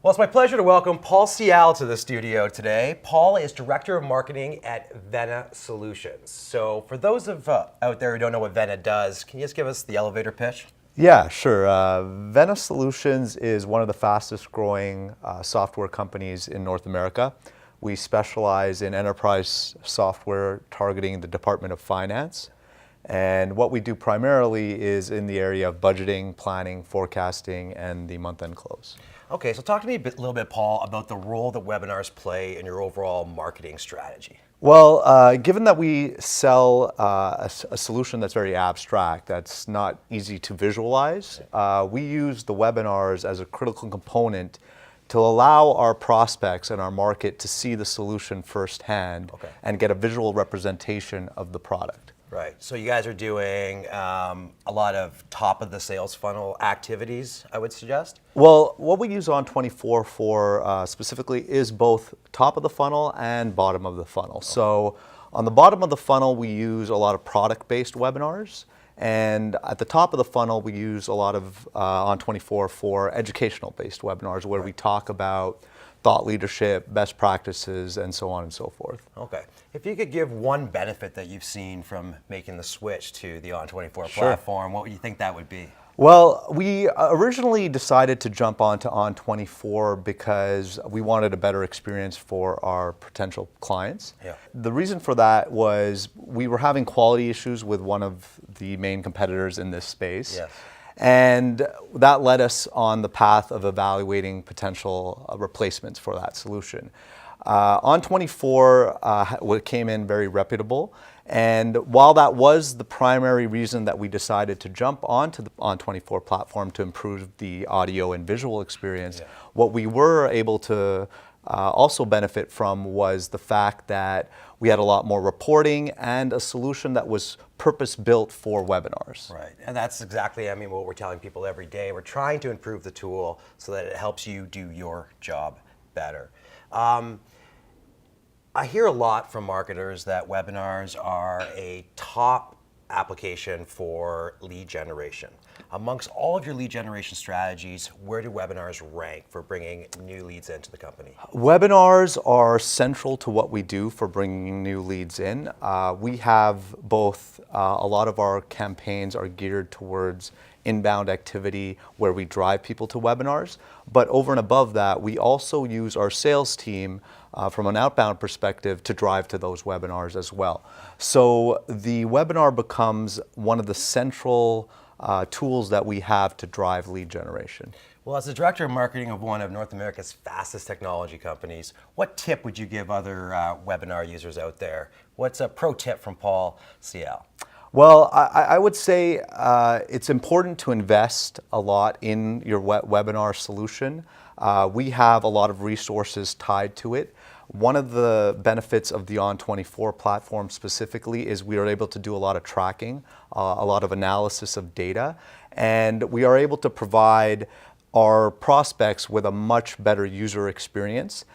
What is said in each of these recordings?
Well, it's my pleasure to welcome Paul Cial to the studio today. Paul is Director of Marketing at Vena Solutions. So for those out there who don't know what Vena does, can you just give us the elevator pitch? Yeah, sure. Vena Solutions is one of the fastest growing software companies in North America. We specialize in enterprise software targeting the Department of Finance. And what we do primarily is in the area of budgeting, planning, forecasting, and the month-end close. Okay, so talk to me a little bit, Paul, about the role that webinars play in your overall marketing strategy. Well, given that we sell a solution that's very abstract, that's not easy to visualize, we use the webinars as a critical component to allow our prospects and our market to see the solution firsthand and get a visual representation of the product. Right. So you guys are doing a lot of top of the sales funnel activities, I would suggest? Well, what we use On24 for specifically is both top of the funnel and bottom of the funnel. Okay. So on the bottom of the funnel, we use a lot of product-based webinars. And at the top of the funnel, we use a lot of On24 for educational-based webinars where we talk about thought leadership, best practices, and so on and so forth. Okay. If you could give one benefit that you've seen from making the switch to the On24 platform, what would you think that would be? Well, we originally decided to jump onto On24 because we wanted a better experience for our potential clients. Yeah. The reason for that was we were having quality issues with one of the main competitors in this space. Yes. And that led us on the path of evaluating potential replacements for that solution. On24 came in very reputable, and while that was the primary reason that we decided to jump onto the On24 platform to improve the audio and visual experience, what we were able to also benefit from was the fact that we had a lot more reporting and a solution that was purpose-built for webinars. Right, and that's exactly, what we're telling people every day. We're trying to improve the tool so that it helps you do your job better. I hear a lot from marketers that webinars are a top application for lead generation. Amongst all of your lead generation strategies, where do webinars rank for bringing new leads into the company? Webinars are central to what we do for bringing new leads in. We have both, a lot of our campaigns are geared towards inbound activity where we drive people to webinars, but over and above that, we also use our sales team from an outbound perspective to drive to those webinars as well. So the webinar becomes one of the central tools that we have to drive lead generation. Well, as the Director of Marketing of one of North America's fastest technology companies, what tip would you give other webinar users out there? What's a pro tip from Paul Cial? Well, I would say it's important to invest a lot in your webinar solution. We have a lot of resources tied to it. One of the benefits of the On24 platform specifically is we are able to do a lot of tracking, a lot of analysis of data, and we are able to provide our prospects with a much better user experience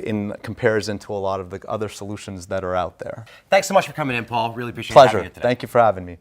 in comparison to a lot of the other solutions that are out there. Thanks so much for coming in, Paul. Really appreciate having you today. Thank you for having me.